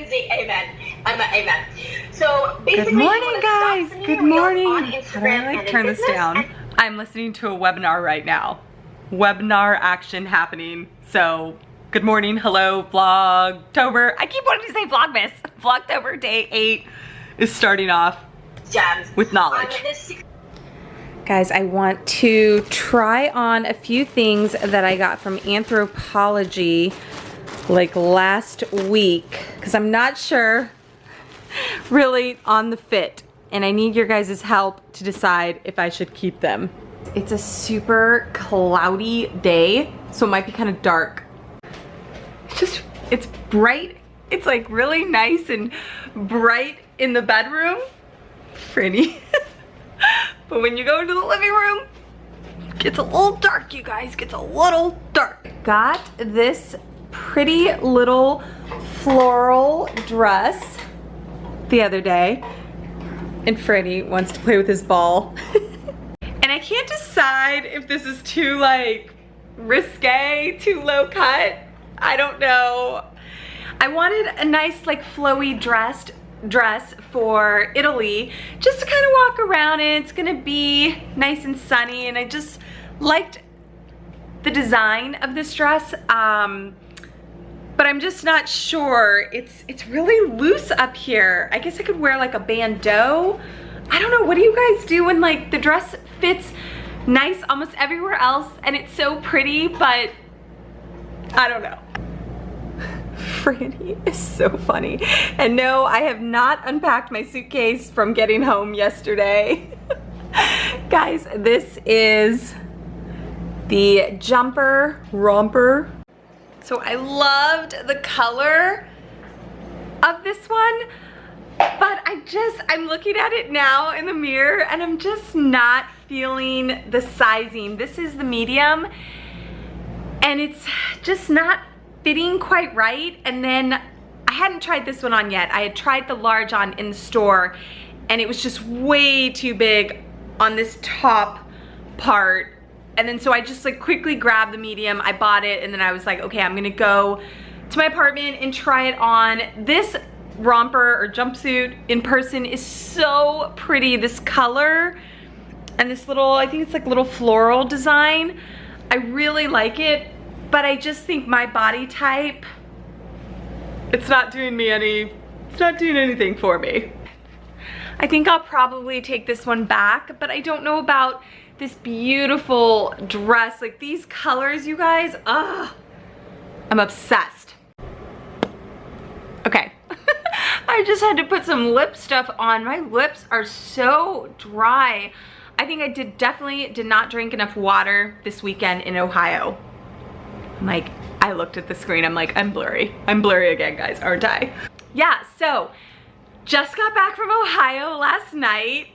can say amen. I'm an amen. So basically, good morning, guys. Good morning. How do I like turn this down? I'm listening to a webinar right now. Webinar action happening. So good morning, hello, Vlogtober. I keep wanting to say Vlogmas. Vlogtober day 8 is starting off with knowledge. Guys, I want to try on a few things that I got from Anthropologie like last week because I'm not sure really on the fit and I need your guys' help to decide if I should keep them. It's a super cloudy day, so it might be kind of dark. It's bright. It's like really nice and bright in the bedroom. Pretty. But when you go into the living room, it gets a little dark, you guys. It gets a little dark. Got this pretty little floral dress the other day. And Freddie wants to play with his ball. And I can't decide if this is too like risque, too low cut. I don't know. I wanted a nice like flowy dress for Italy just to kind of walk around in. It's gonna be nice and sunny and I just liked the design of this dress, but I'm just not sure. It's really loose up here. I guess I could wear like a bandeau. I don't know, what do you guys do when like the dress fits nice almost everywhere else and it's so pretty, but I don't know. Franny is so funny. And no, I have not unpacked my suitcase from getting home yesterday. Guys, this is the romper. So I loved the color of this one, but I'm looking at it now in the mirror and I'm just not feeling the sizing. This is the medium and it's just not fitting quite right. And then I hadn't tried this one on yet. I had tried the large on in the store and it was just way too big on this top part. And then so I just like quickly grabbed the medium, I bought it, and then I was like, okay, I'm gonna go to my apartment and try it on. This romper or jumpsuit in person is so pretty. This color and this little, I think it's like little floral design. I really like it. But I just think my body type, it's not doing anything for me. I think I'll probably take this one back, but I don't know about this beautiful dress. Like these colors, you guys, I'm obsessed. Okay, I just had to put some lip stuff on. My lips are so dry. I think I definitely did not drink enough water this weekend in Ohio. Like, I looked at the screen, I'm like, I'm blurry. I'm blurry again, guys, aren't I? Yeah, so, just got back from Ohio last night.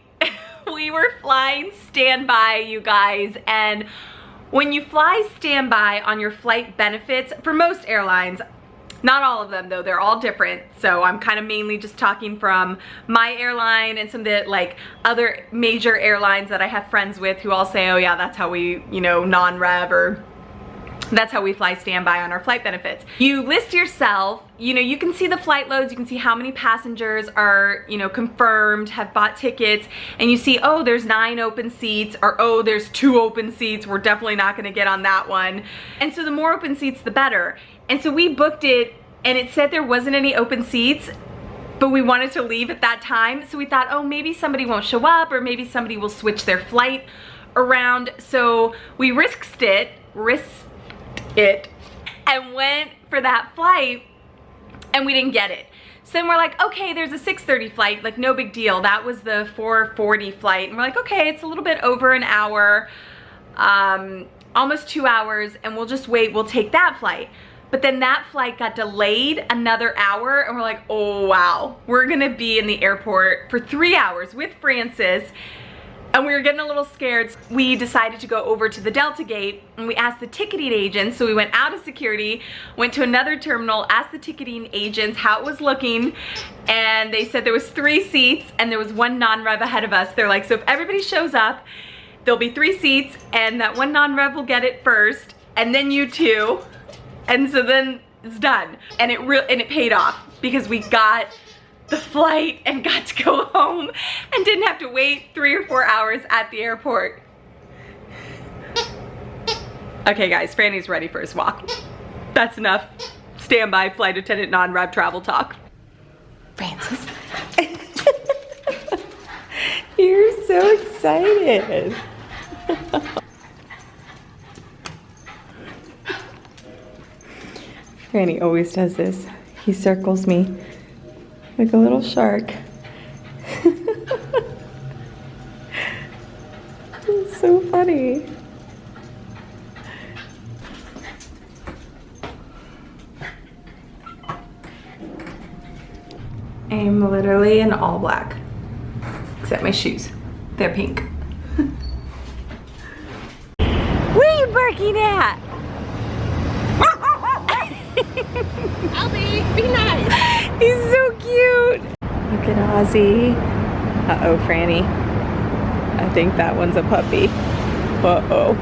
We were flying standby, you guys, and when you fly standby on your flight benefits, for most airlines, not all of them though, they're all different, so I'm kind of mainly just talking from my airline and some of the like other major airlines that I have friends with who all say, oh yeah, that's how we, you know, non-rev, or that's how we fly standby on our flight benefits. You list yourself, you know, you can see the flight loads, you can see how many passengers are, you know, confirmed, have bought tickets, and you see, oh, there's 9 open seats, or oh, there's 2 open seats, we're definitely not gonna get on that one. And so the more open seats, the better. And so we booked it, and it said there wasn't any open seats, but we wanted to leave at that time, so we thought, oh, maybe somebody won't show up, or maybe somebody will switch their flight around. So we risked it and went for that flight, and we didn't get it. So then we're like, okay, there's a 6:30 flight, like no big deal. That was the 4:40 flight, and we're like, okay, it's a little bit over an hour, almost 2 hours, and we'll just wait, we'll take that flight. But then that flight got delayed another hour, and we're like, oh wow, we're gonna be in the airport for 3 hours with Francis. And we were getting a little scared. We decided to go over to the Delta gate and we asked the ticketing agents. So we went out of security, went to another terminal, asked the ticketing agents how it was looking, and they said there was 3 seats and there was 1 non-rev ahead of us. They're like, so if everybody shows up, there'll be 3 seats and that 1 non-rev will get it first, and then you 2. And so then it's done. And it paid off because we got the flight and got to go home and didn't have to wait 3 or 4 hours at the airport. Okay guys, Franny's ready for his walk. That's enough. Stand by, flight attendant, non-rev travel talk. Francis. You're so excited. Franny always does this. He circles me like a little shark. It's so funny. I'm literally in all black, except my shoes. They're pink. Where are you barking at? Albie, be nice. He's so cute. Look at Ozzy. Uh-oh, Franny. I think that one's a puppy. Uh-oh.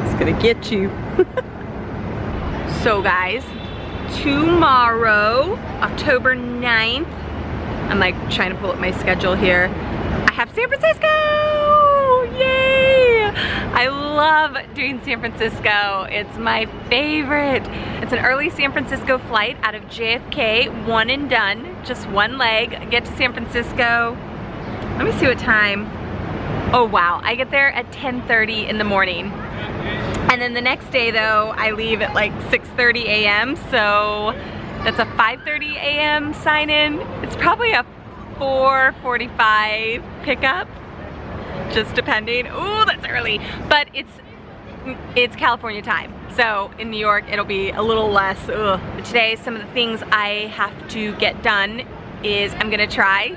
It's gonna get you. So guys, tomorrow, October 9th, I'm like trying to pull up my schedule here. I have San Francisco! Yay! I love doing San Francisco. It's my favorite. It's an early San Francisco flight out of JFK, one and done, just one leg. Get to San Francisco. Let me see what time. Oh wow, I get there at 10:30 in the morning. And then the next day though, I leave at like 6:30 a.m. So that's a 5:30 a.m. sign in. It's probably a 4:45 pickup, just depending. Ooh, that's early. But it's California time. So in New York, it'll be a little less. Ugh. But today, some of the things I have to get done is I'm gonna try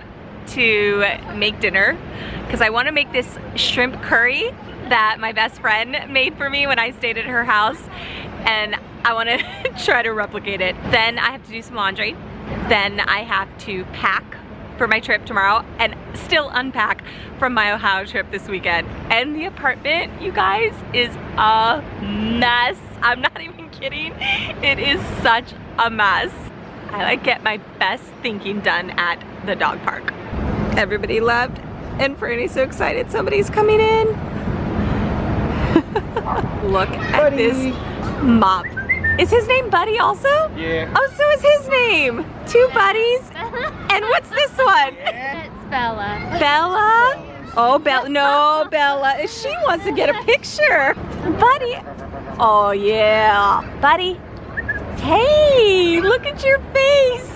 to make dinner because I want to make this shrimp curry that my best friend made for me when I stayed at her house, and I want to try to replicate it. Then I have to do some laundry. Then I have to pack for my trip tomorrow and still unpack from my Ohio trip this weekend. And the apartment, you guys, is a mess. I'm not even kidding. It is such a mess. I like get my best thinking done at the dog park. Everybody left and Franny's so excited somebody's coming in. Look at this mop. Is his name Buddy also? Yeah. Oh, so is his name. 2 buddies. And what's this one? It's Bella. Bella? Oh, Bella. No, Bella. She wants to get a picture. Buddy. Oh, yeah. Buddy. Hey, look at your face.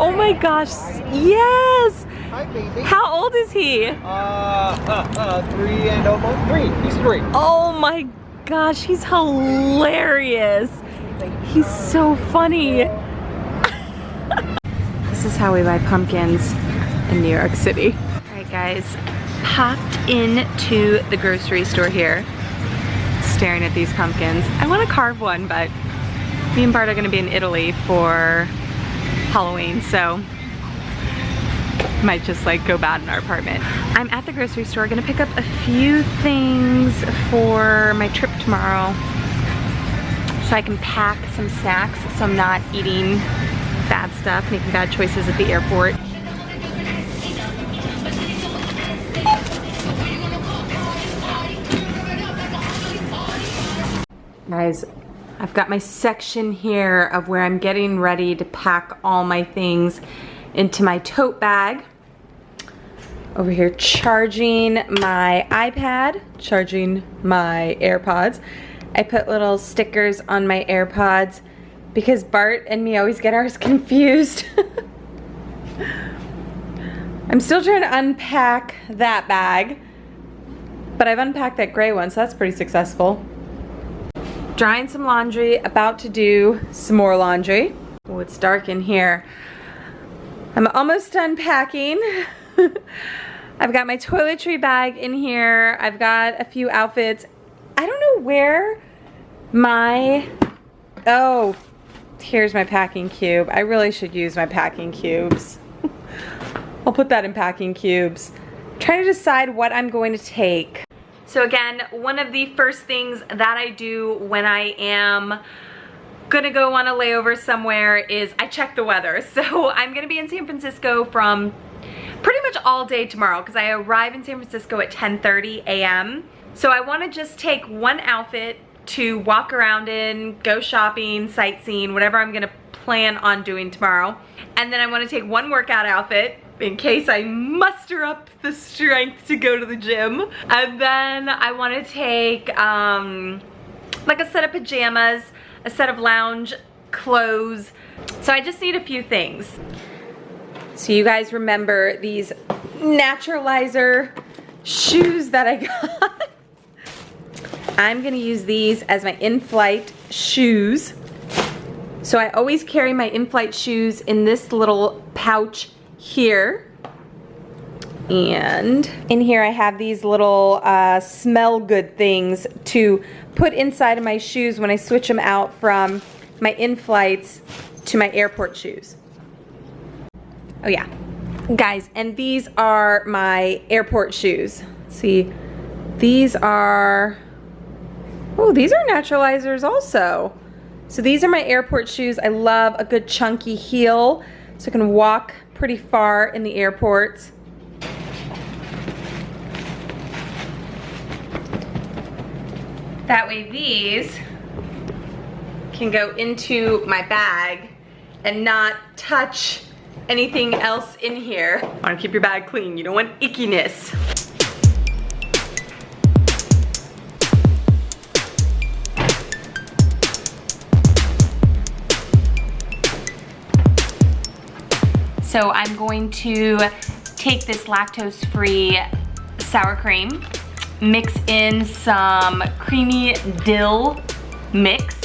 Oh my gosh. Yes. Hi, baby. How old is he? 3 and almost 3. He's 3. Oh my gosh, he's hilarious. He's so funny. This is how we buy pumpkins in New York City. All right guys, popped into the grocery store here, staring at these pumpkins. I want to carve one, but me and Bart are gonna be in Italy for Halloween, so might just like go bad in our apartment. I'm at the grocery store, gonna pick up a few things for my trip tomorrow so I can pack some snacks so I'm not eating bad stuff, making bad choices at the airport. Guys, I've got my section here of where I'm getting ready to pack all my things into my tote bag. Over here charging my iPad, charging my AirPods. I put little stickers on my AirPods because Bart and me always get ours confused. I'm still trying to unpack that bag, but I've unpacked that gray one, so that's pretty successful. Drying some laundry, about to do some more laundry. Oh, it's dark in here. I'm almost done packing. I've got my toiletry bag in here. I've got a few outfits. I don't know where my, oh, here's my packing cube. I really should use my packing cubes. I'll put that in packing cubes. I'm trying to decide what I'm going to take. So again, one of the first things that I do when I am gonna go on a layover somewhere is I checked the weather. So I'm gonna be in San Francisco from pretty much all day tomorrow because I arrive in San Francisco at 10:30 a.m. So I wanna just take one outfit to walk around in, go shopping, sightseeing, whatever I'm gonna plan on doing tomorrow. And then I wanna take one workout outfit in case I muster up the strength to go to the gym. And then I wanna take like a set of pajamas, a set of lounge clothes. So I just need a few things. So you guys remember these Naturalizer shoes that I got? I'm gonna use these as my in-flight shoes. So I always carry my in-flight shoes in this little pouch here. And in here I have these little smell good things to put inside of my shoes when I switch them out from my in-flights to my airport shoes. Oh yeah, guys, and these are my airport shoes. Let's see, these are, oh, these are Naturalizers also. So these are my airport shoes. I love a good chunky heel so I can walk pretty far in the airport. That way these can go into my bag and not touch anything else in here. Want to keep your bag clean. You don't want ickiness. So I'm going to take this lactose-free sour cream, mix in some creamy dill mix,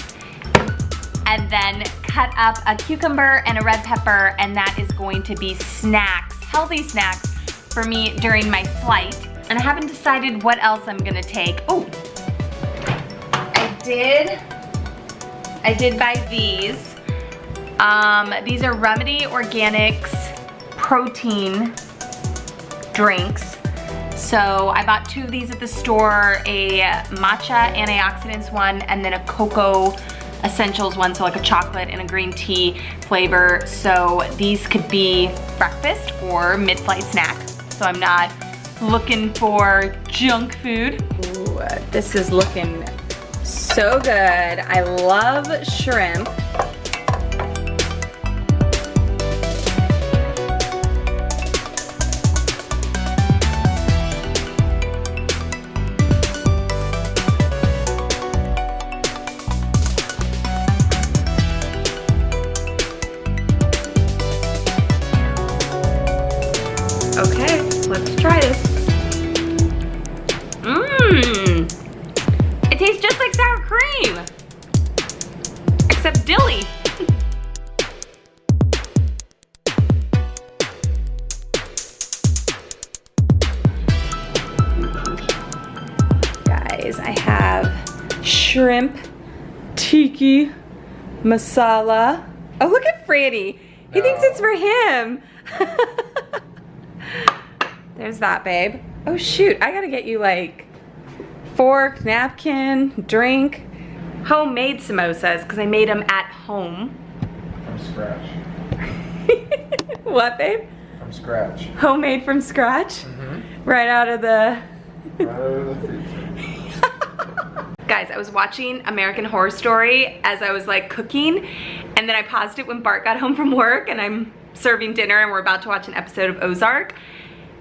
and then cut up a cucumber and a red pepper, and that is going to be snacks, healthy snacks for me during my flight. And I haven't decided what else I'm gonna take. Oh, I did buy these. These are Remedy Organics protein drinks. So I bought 2 of these at the store, a matcha antioxidants one and then a cocoa essentials one, so like a chocolate and a green tea flavor. So these could be breakfast or mid-flight snack. So I'm not looking for junk food. Ooh, this is looking so good. I love shrimp. Okay, let's try this. Mmm! It tastes just like sour cream! Except dilly. Guys, I have shrimp tiki masala. Oh, look at Franny. He thinks it's for him. There's that, babe. Oh shoot, I gotta get you like fork, napkin, drink. Homemade samosas, because I made them at home. From scratch. What, babe? From scratch. Homemade from scratch? Mm-hmm. Right out of the... Right out of the freezer. Guys, I was watching American Horror Story as I was like cooking, and then I paused it when Bart got home from work and I'm serving dinner and we're about to watch an episode of Ozark.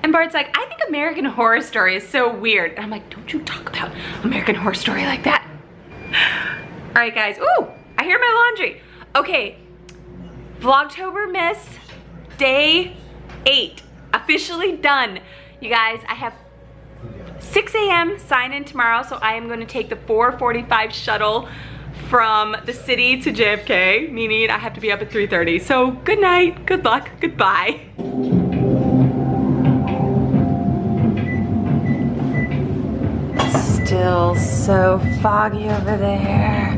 And Bart's like, I think American Horror Story is so weird. And I'm like, don't you talk about American Horror Story like that. All right, guys. Ooh, I hear my laundry. Okay, Vlogtober Miss, day 8, officially done. You guys, I have 6 a.m. sign in tomorrow, so I am going to take the 4:45 shuttle from the city to JFK, meaning I have to be up at 3:30. So good night, good luck, goodbye. Still so foggy over there.